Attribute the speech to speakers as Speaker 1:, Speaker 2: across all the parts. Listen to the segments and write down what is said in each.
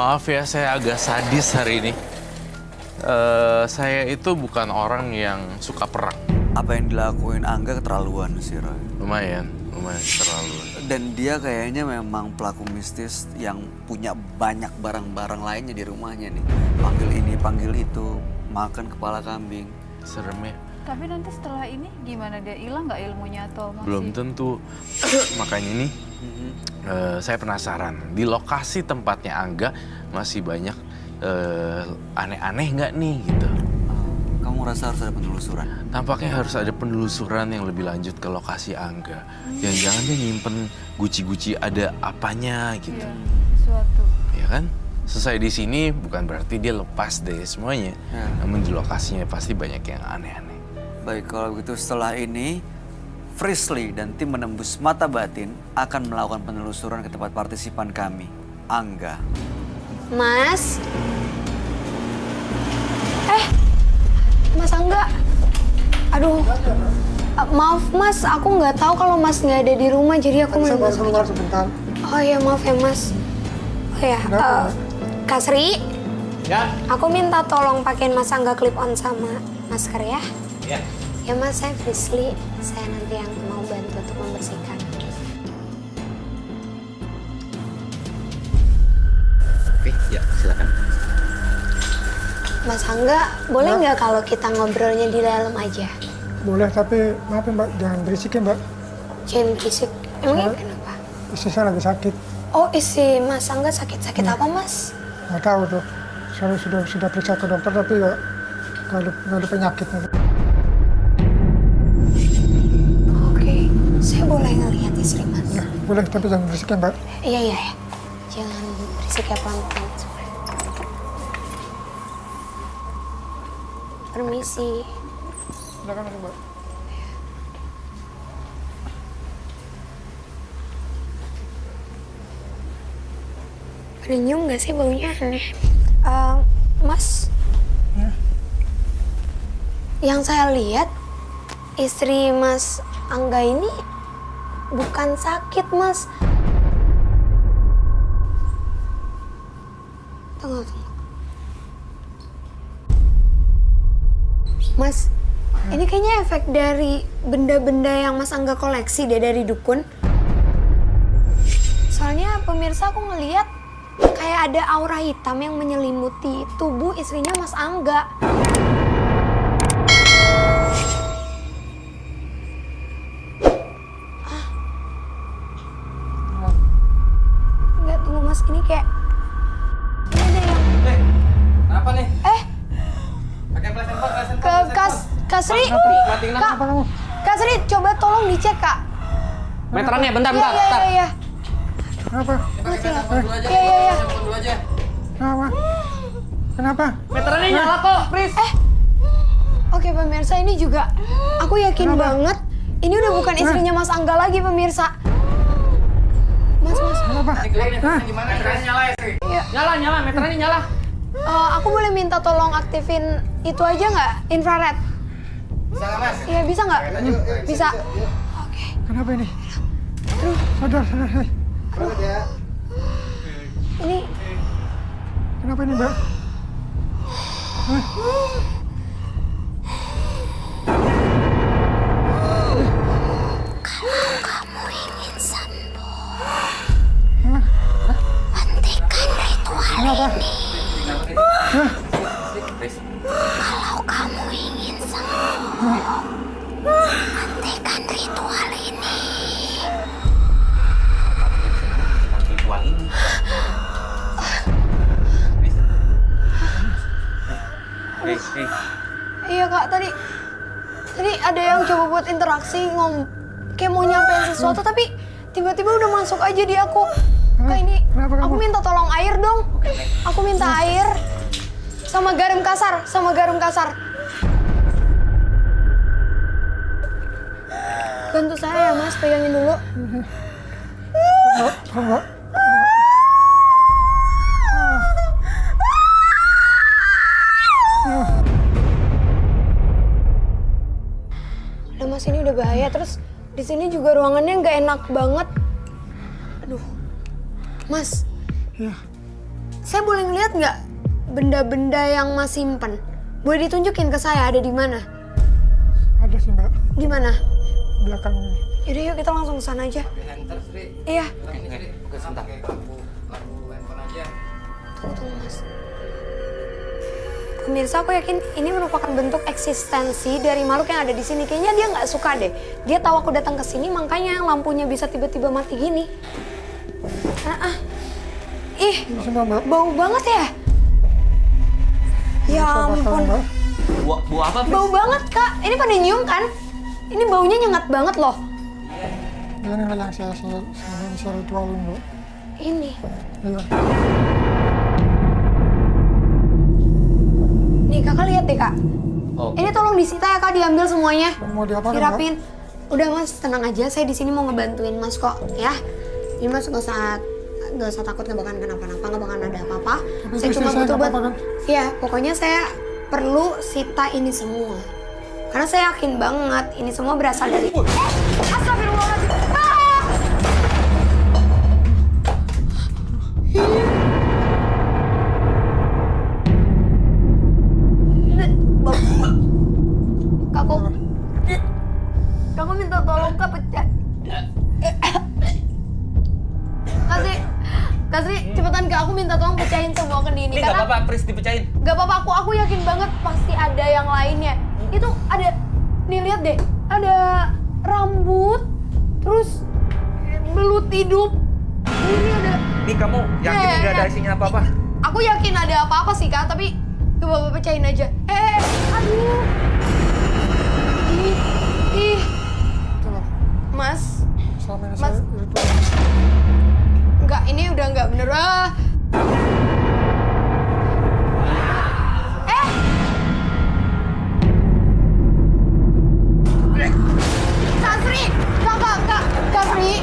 Speaker 1: Maaf ya, saya agak sadis hari ini. Saya itu bukan orang yang suka perang.
Speaker 2: Apa yang dilakuin Angga keterlaluan sih, Roy.
Speaker 1: Lumayan keterlaluan.
Speaker 2: Dan dia kayaknya memang pelaku mistis yang punya banyak barang-barang lainnya di rumahnya nih. Panggil ini, panggil itu, makan kepala kambing.
Speaker 1: Serem ya?
Speaker 3: Tapi nanti setelah ini gimana, dia hilang nggak ilmunya atau masih?
Speaker 1: Belum tentu. Makanya nih, saya penasaran. Di lokasi tempatnya Angga masih banyak aneh-aneh nggak nih gitu.
Speaker 2: Kamu rasa harus ada penelusuran?
Speaker 1: Tampaknya harus ada penelusuran yang lebih lanjut ke lokasi Angga. Jangan-jangan dia nyimpen guci-guci ada apanya gitu.
Speaker 3: Iya, sesuatu.
Speaker 1: Ya kan? Selesai di sini bukan berarti dia lepas dari semuanya.
Speaker 2: Ya.
Speaker 1: Namun di lokasinya pasti banyak yang aneh-aneh.
Speaker 2: Baik, kalau begitu setelah ini, Frisly dan tim menembus mata batin akan melakukan penelusuran ke tempat partisipan kami, Angga.
Speaker 4: Mas? Mas Angga? Aduh, maaf Mas, aku nggak tahu kalau Mas nggak ada di rumah, jadi aku mau masuk.
Speaker 5: Keluar sebentar.
Speaker 4: Oh ya, maaf ya Mas. Oh ya, Kak Sri?
Speaker 5: Ya.
Speaker 4: Aku minta tolong pakein Mas Angga clip on sama masker ya.
Speaker 5: Ya.
Speaker 4: Ya Mas, saya Frisly. Saya nanti yang mau bantu untuk membersihkan.
Speaker 2: Oke, ya silakan.
Speaker 4: Mas Angga, boleh nggak kalau kita ngobrolnya di dalam aja?
Speaker 5: Boleh, tapi maaf ya Mbak, jangan berisik ya Mbak.
Speaker 4: Jangan berisik. Emangnya
Speaker 5: Soalnya-
Speaker 4: kenapa?
Speaker 5: Istri saya lagi sakit.
Speaker 4: Oh, isi Mas Angga sakit-sakit apa Mas?
Speaker 5: Nggak tahu tuh. Saya sudah periksa ke dokter tapi nggak ada penyakitnya.
Speaker 4: Oke, saya boleh ngelihat istri Mas?
Speaker 5: Ya, boleh, tapi jangan berisik ya Mbak.
Speaker 4: Iya, iya, ya. Jangan berisik ya, pelan-pelan. Permisi.
Speaker 5: Silakan Mbak.
Speaker 4: Ada nyium nggak sih baunya aneh? Mas, yang saya lihat istri Mas Angga ini bukan sakit Mas. Tunggu. Mas, ini kayaknya efek dari benda-benda yang Mas Angga koleksi deh dari dukun. Soalnya pemirsa aku ngeliat kayak ada aura hitam yang menyelimuti tubuh istrinya Mas Angga. Enggak, tunggu Mas, ini kayak ini ada yang
Speaker 6: Kenapa nih? Pakai flash handphone,
Speaker 4: Kak Sri,
Speaker 6: matiin
Speaker 4: Kak, Kak Sri, coba tolong dicek Kak.
Speaker 6: meterannya, bentar.
Speaker 4: Iya.
Speaker 5: Kenapa?
Speaker 4: Mati lah.
Speaker 6: Dulu aja.
Speaker 4: Iya.
Speaker 6: Handphone dulu aja.
Speaker 5: Kenapa? Kenapa?
Speaker 6: Meterannya nyala kok, Pris.
Speaker 4: Oke pemirsa, ini juga aku yakin banget ini udah bukan istrinya Mas Angga lagi pemirsa. Mas.
Speaker 5: Kenapa?
Speaker 6: Gimana? Meterannya nyala ya, Sri?
Speaker 4: Iya.
Speaker 6: Nyala, meterannya nyala.
Speaker 4: Aku boleh minta tolong aktifin itu aja nggak? Infrared?
Speaker 6: Bisa nggak, Mas?
Speaker 4: Iya, bisa nggak? Bisa. Oke.
Speaker 5: Kenapa ini? Sadar. Hei.
Speaker 4: Ini
Speaker 5: Kenapa ini Mbak?
Speaker 4: kalau kamu ingin sembuh, hentikan ritual ini. Kalau kamu ingin sembuh, hentikan ritual ini.
Speaker 6: Ritual ini. Hei.
Speaker 4: Iya Kak, tadi ada yang coba buat interaksi kayak mau nyampein sesuatu tapi tiba-tiba udah masuk aja di aku. Kak, ini
Speaker 5: Kenapa kamu?
Speaker 4: aku minta tolong air dong. Aku minta air sama garam kasar. Bantu saya ya Mas, pegangin dulu.
Speaker 5: Mbak.
Speaker 4: Udah Mas, ini udah bahaya. Terus di sini juga ruangannya nggak enak banget. Aduh, Mas.
Speaker 5: Ya.
Speaker 4: saya boleh ngeliat nggak benda-benda yang Mas simpen? Boleh ditunjukin ke saya ada di mana?
Speaker 5: Ada sih Mbak,
Speaker 4: Di mana?
Speaker 5: belakang ini.
Speaker 4: Yaudah yuk kita langsung ke sana aja. Iya.
Speaker 6: Oke, sebentar.
Speaker 4: Tunggu Mas. Pemirsa, aku yakin ini merupakan bentuk eksistensi dari makhluk yang ada di sini. Kayaknya dia nggak suka deh. Dia tahu aku datang ke sini, makanya lampunya bisa tiba-tiba mati gini. Ih,
Speaker 5: Ini semua Mbak.
Speaker 4: bau banget ya. Ya
Speaker 5: Bisa bakal,
Speaker 4: ampun,
Speaker 5: Mbak.
Speaker 6: Buah apa, Fris?
Speaker 4: bau banget Kak. Ini pada nyium kan? Ini baunya nyengat banget loh.
Speaker 5: Ini yang saya ritualin Mbak.
Speaker 4: Ini.
Speaker 5: Iya.
Speaker 4: Nih kakak lihat deh Kak.
Speaker 6: Oh.
Speaker 4: Ini tolong disita ya Kak, diambil semuanya.
Speaker 5: Mau diapain Mbak?
Speaker 4: Dirapin. Udah Mas, tenang aja. Saya di sini mau ngebantuin Mas kok, ya. Ini Mas nggak usah takut nggak bakalan kenapa-napa, nggak bakalan ada apa-apa.
Speaker 5: Tapi
Speaker 4: Saya
Speaker 5: istri
Speaker 4: cuma
Speaker 5: saya
Speaker 4: butuh
Speaker 5: nggak
Speaker 4: buat.
Speaker 5: apa-apa kan?
Speaker 4: Iya, pokoknya saya perlu sita ini semua. Karena saya yakin banget ini semua berasal dari. Astagfirullahaladzim. Kamu minta tolong Kak pecah. Kasih cepetan Kak, aku minta tolong pecahin semua kendi ini.
Speaker 6: Ini nggak apa-apa, Fris dipecahin.
Speaker 4: Gak apa-apa, aku yakin banget pasti ada yang lainnya. Itu ada, nih lihat deh, ada rambut, terus belut hidup. Ini ada.
Speaker 6: Nih kamu yakin
Speaker 4: Ya,
Speaker 6: nggak ada
Speaker 4: ya.
Speaker 6: isinya apa-apa?
Speaker 4: Aku yakin ada apa-apa sih Kak, tapi gak apa-apa pecahin aja. Aduh. Ih,
Speaker 5: Itulah.
Speaker 4: Mas.
Speaker 5: Selama ini
Speaker 4: Mas.
Speaker 5: saya ritualin.
Speaker 4: Enggak, ini udah nggak bener. Kak Sri! Kak Sri!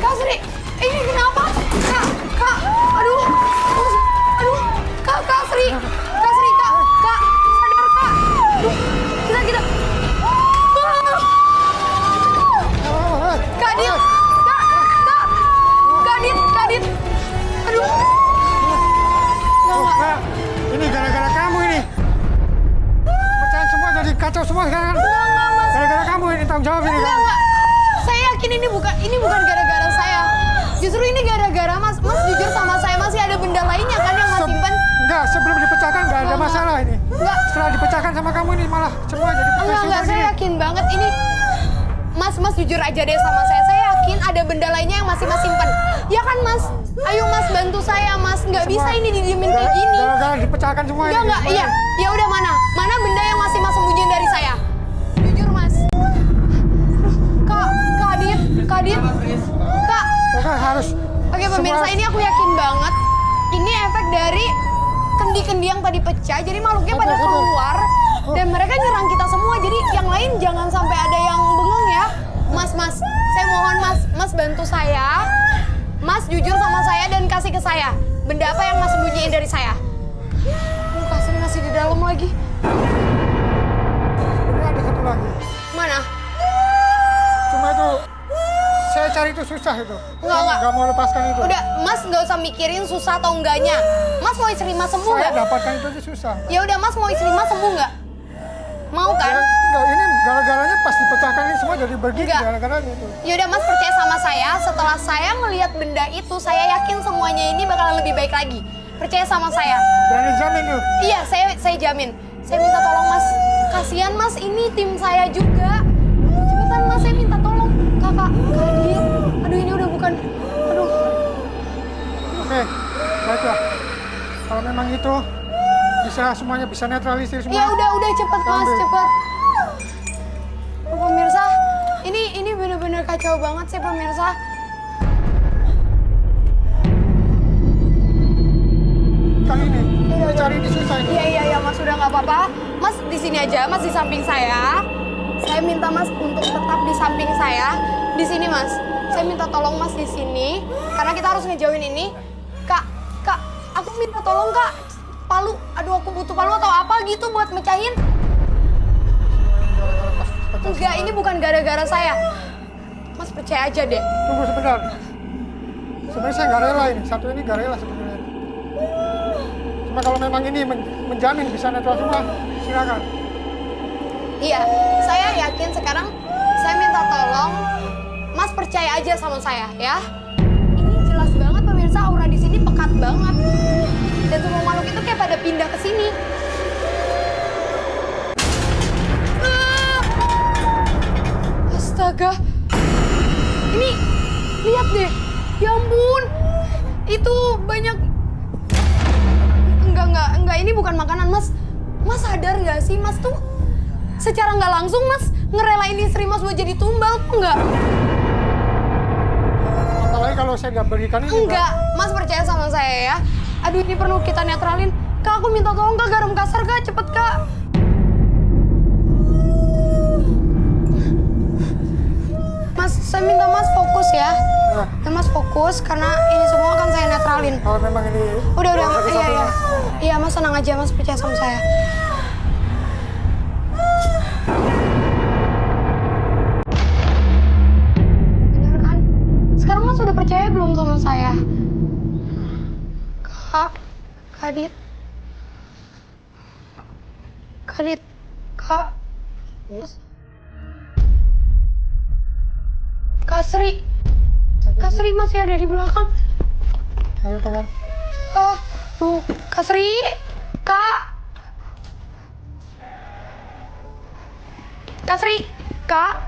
Speaker 4: Kak Sri! Ini kenapa? Kak! Aduh! Kak Sri! Kak Sri, Kak! Sadar, Kak! Aduh, kita... Kak Dit! Kak Dit! Aduh!
Speaker 5: Kak, ini gara-gara kamu ini. Pecahin semua jadi kacau semua sekarang. Gara-gara kamu ini tanggung jawab ini kan.
Speaker 4: Enggak. Saya yakin ini bukan gara-gara saya. Justru ini gara-gara Mas. Mas jujur sama saya, masih ada benda lainnya kan yang Mas simpan?
Speaker 5: Enggak, sebelum dipecahkan enggak ada masalah ini.
Speaker 4: Enggak.
Speaker 5: Setelah dipecahkan sama kamu ini malah semua jadi
Speaker 4: Enggak, saya yakin banget ini. Mas jujur aja deh sama saya. Saya yakin ada benda lainnya yang masih Mas simpan. Ya kan Mas? Ayo Mas bantu saya Mas. Nggak bisa ini didiemin kayak gini.
Speaker 5: Gara-gara dipecahkan semua ini.
Speaker 4: Enggak, iya. Ya udah mana? Mana benda yang masih Mas sembunyiin dari saya? Jujur Mas. Kak Dit. Kak.
Speaker 5: Pokoknya harus.
Speaker 4: Oke pemirsa, ini aku yakin banget. Ini efek dari kendi-kendi yang tadi pecah. Jadi makhluknya pada keluar. Dan mereka nyerang kita semua. Jadi yang lain jangan sampai ada yang bengong ya. Mas. Saya mohon Mas bantu saya. Mas jujur sama saya dan kasih ke saya. Benda apa yang Mas sembunyiin dari saya? Kasih masih di dalam lagi.
Speaker 5: Sebenarnya ada satu lagi.
Speaker 4: Mana?
Speaker 5: Cuma itu saya cari itu susah itu.
Speaker 4: Enggak.
Speaker 5: Nggak mau lepaskan itu.
Speaker 4: Udah, Mas nggak usah mikirin susah atau enggaknya. Mas mau istri Mas sembuh
Speaker 5: Saya
Speaker 4: nggak?
Speaker 5: dapatkan itu aja susah.
Speaker 4: Ya udah, Mas mau istri Mas sembuh nggak? Mau kan?
Speaker 5: Enggak, ini gara-garanya pas dipecahkan ini semua jadi begini
Speaker 4: Enggak.
Speaker 5: gara-garanya itu.
Speaker 4: Yaudah Mas percaya sama saya, setelah saya melihat benda itu, saya yakin semuanya ini bakalan lebih baik lagi. Percaya sama saya.
Speaker 5: Berani jamin tuh.
Speaker 4: Iya, saya jamin. Saya minta tolong Mas. Kasihan Mas, ini tim saya juga. Cepetan Mas, saya minta tolong. Kakak, Kadit. Aduh ini udah bukan. Aduh.
Speaker 5: Oke, baiklah. Kalau memang itu semuanya bisa netralisir semua.
Speaker 4: Ya udah cepet Mas,
Speaker 5: Ambil.
Speaker 4: cepet. Oh, pemirsa, ini bener-bener kacau banget sih pemirsa.
Speaker 5: Kali ini, cari ini susah ini.
Speaker 4: Iya Mas, udah nggak apa-apa. Mas di sini aja, Mas di samping saya. Saya minta Mas untuk tetap di samping saya. Di sini Mas. Saya minta tolong Mas di sini karena kita harus ngejauhin ini. Kak, aku minta tolong Kak. Palu, aduh aku butuh palu atau apa gitu buat mecahin. Enggak, ini bukan gara-gara saya. Mas percaya aja deh.
Speaker 5: Tunggu sebentar. Sebenarnya saya nggak rela ini. Satu ini nggak rela sebenarnya. Cuma kalau memang ini menjamin bisa netral semua, silakan.
Speaker 4: Iya, saya yakin sekarang saya minta tolong Mas percaya aja sama saya ya. Ini jelas banget pemirsa, aura di sini pekat banget. Dan semua makhluk itu kayak pada pindah ke sini. Astaga. Ini lihat deh. Ya ampun. Itu banyak. Enggak, ini bukan makanan, Mas. Mas sadar nggak sih, Mas tuh secara nggak langsung Mas ngerelain istri Mas buat jadi tumbal, enggak?
Speaker 5: Apalagi kalau saya nggak berikan ini.
Speaker 4: Enggak, Mas percaya sama saya ya. Aduh, ini perlu kita netralin. Kak, aku minta tolong Kak, garam kasar Kak, cepet Kak. Mas, saya minta Mas fokus ya. Dan Mas fokus karena ini semua akan saya netralin.
Speaker 5: Kalau memang ini.
Speaker 4: Udah, iya. Iya, Mas tenang aja, Mas percaya sama saya. Bener kan? Sekarang Mas udah percaya belum sama saya? Kak Dit. Kak. Kak Sri masih ada di belakang.
Speaker 5: Ayo, teman.
Speaker 4: Tuh, Kak Sri. Kak Sri. Kak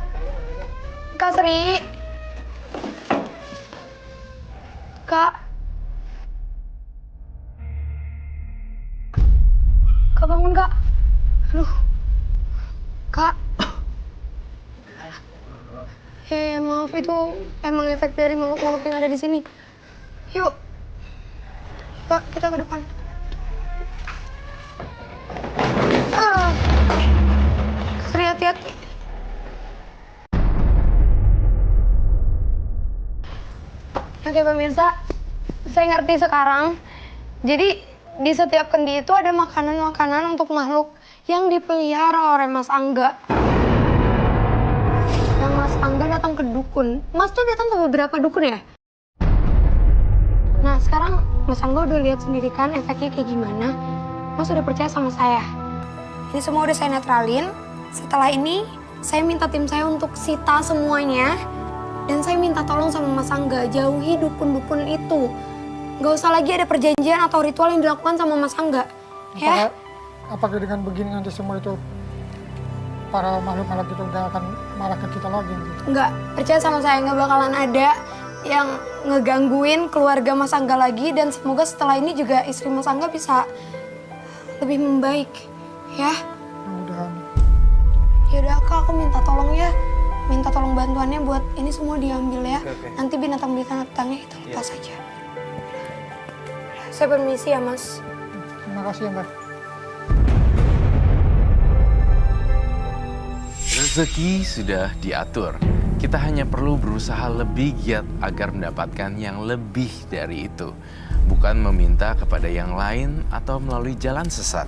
Speaker 4: bangun, Kak. Aduh. Kak. Maaf, itu emang efek dari makhluk-makhluk yang ada di sini. Yuk. Pak, kita ke depan. Sri, hati-hati. Oke pemirsa, saya ngerti sekarang. Jadi di setiap kendi itu ada makanan-makanan untuk makhluk yang dipelihara oleh Mas Angga. Yang Mas Angga datang ke dukun. Mas tuh datang ke beberapa dukun ya? Nah sekarang Mas Angga udah lihat sendiri kan efeknya kayak gimana. Mas udah percaya sama saya. Ini semua udah saya netralin. Setelah ini saya minta tim saya untuk sita semuanya. Dan saya minta tolong sama Mas Angga, jauhi dukun-dukun itu. Gak usah lagi ada perjanjian atau ritual yang dilakukan sama Mas Angga. Ya?
Speaker 5: Apakah dengan begini nanti semua itu para makhluk-makhluk itu gak akan marah ke kita lagi? Gitu?
Speaker 4: Enggak, percaya sama saya, nggak bakalan ada yang ngegangguin keluarga Mas Angga lagi. Dan semoga setelah ini juga istri Mas Angga bisa lebih membaik. Ya?
Speaker 5: Mudah-mudahan.
Speaker 4: Yaudah Kak, aku minta tolong ya. Minta tolong bantuannya buat ini semua diambil ya.
Speaker 6: Oke.
Speaker 4: Nanti binatang-binatangnya kita lepas aja. Saya permisi ya Mas.
Speaker 5: Terima kasih ya Mbak.
Speaker 1: Rezeki sudah diatur. Kita hanya perlu berusaha lebih giat agar mendapatkan yang lebih dari itu. Bukan meminta kepada yang lain atau melalui jalan sesat.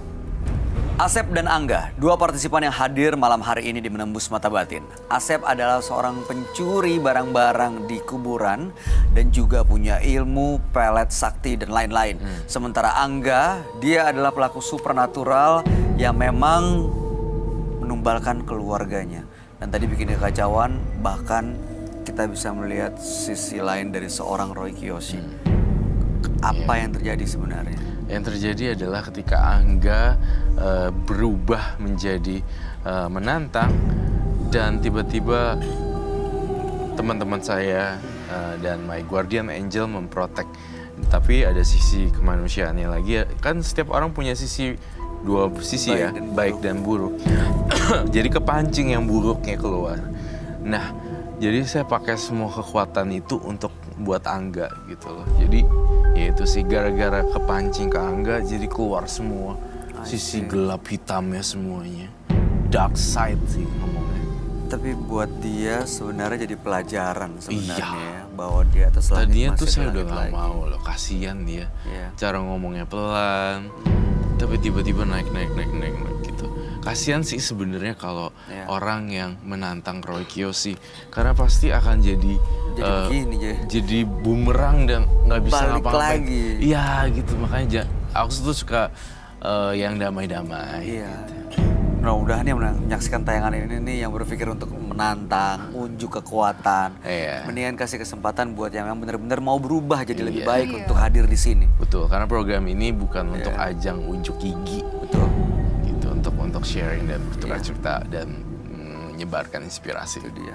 Speaker 2: Asep dan Angga, dua partisipan yang hadir malam hari ini di Menembus Mata Batin. Asep adalah seorang pencuri barang-barang di kuburan dan juga punya ilmu, pelet, sakti, dan lain-lain. Sementara Angga, dia adalah pelaku supernatural yang memang menumbalkan keluarganya. Dan tadi bikin kekacauan, bahkan kita bisa melihat sisi lain dari seorang Roy Kiyoshi. Apa yang terjadi sebenarnya?
Speaker 1: Yang terjadi adalah ketika Angga berubah menjadi menantang dan tiba-tiba teman-teman saya dan My Guardian Angel memprotek. Tapi ada sisi kemanusiaannya lagi. Kan setiap orang punya dua sisi ya, baik dan buruk. Jadi kepancing yang buruknya keluar. Nah, jadi saya pakai semua kekuatan itu untuk buat Angga gitu loh. Jadi ya itu sih gara-gara kepancing ke Angga jadi keluar semua sisi gelap hitamnya semuanya. Dark side sih ngomongnya.
Speaker 2: Tapi buat dia sebenarnya jadi pelajaran sebenarnya
Speaker 1: Iya.
Speaker 2: ya, bahwa di atas langit
Speaker 1: Tadinya
Speaker 2: masih
Speaker 1: tuh saya
Speaker 2: ada
Speaker 1: udah
Speaker 2: langit
Speaker 1: gak
Speaker 2: lagi.
Speaker 1: mau loh, kasihan dia.
Speaker 2: Iya.
Speaker 1: Cara ngomongnya pelan, tapi tiba-tiba naik gitu. Kasihan sih sebenarnya kalau
Speaker 2: Iya.
Speaker 1: orang yang menantang Roy Kiyoshi, karena pasti akan jadi
Speaker 2: begini,
Speaker 1: jadi bumerang dan nggak bisa
Speaker 2: Balik
Speaker 1: ngapa-ngapain.
Speaker 2: lagi.
Speaker 1: Iya gitu, makanya aku tuh suka yang damai-damai.
Speaker 2: Iya. Mudah-mudahan yang menyaksikan tayangan ini nih yang berpikir untuk menantang, unjuk kekuatan.
Speaker 1: Iya.
Speaker 2: Mendingan kasih kesempatan buat yang benar-benar mau berubah jadi lebih
Speaker 1: Iya.
Speaker 2: baik
Speaker 3: Iya.
Speaker 2: untuk hadir di sini.
Speaker 1: Betul, karena program ini bukan untuk
Speaker 2: Iya.
Speaker 1: ajang unjuk gigi,
Speaker 2: Betul.
Speaker 1: gitu, untuk sharing dan bertukar
Speaker 2: Iya.
Speaker 1: cerita dan menyebarkan inspirasi.
Speaker 2: Itu dia.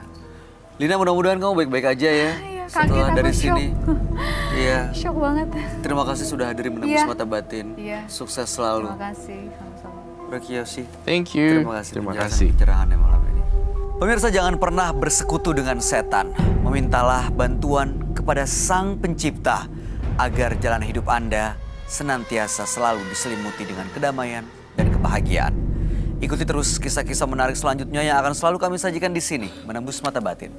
Speaker 2: Lina, mudah-mudahan kamu baik-baik aja ya.
Speaker 3: Iya,
Speaker 2: Setelah
Speaker 3: kaget,
Speaker 2: dari
Speaker 3: aku shock.
Speaker 2: sini. Iya.
Speaker 3: Shock banget.
Speaker 2: Terima kasih sudah hadir menembus
Speaker 3: Iya.
Speaker 2: mata batin.
Speaker 3: Iya.
Speaker 2: Sukses selalu.
Speaker 3: Terima kasih, sama-sama.
Speaker 2: Kiyoshi.
Speaker 1: Thank you.
Speaker 2: Terima kasih.
Speaker 1: Terima
Speaker 2: penjelasan
Speaker 1: kasih.
Speaker 2: pencerahannya malam ini. Pemirsa, jangan pernah bersekutu dengan setan. Memintalah bantuan kepada Sang Pencipta agar jalan hidup Anda senantiasa selalu diselimuti dengan kedamaian dan kebahagiaan. Ikuti terus kisah-kisah menarik selanjutnya yang akan selalu kami sajikan di sini, Menembus Mata Batin.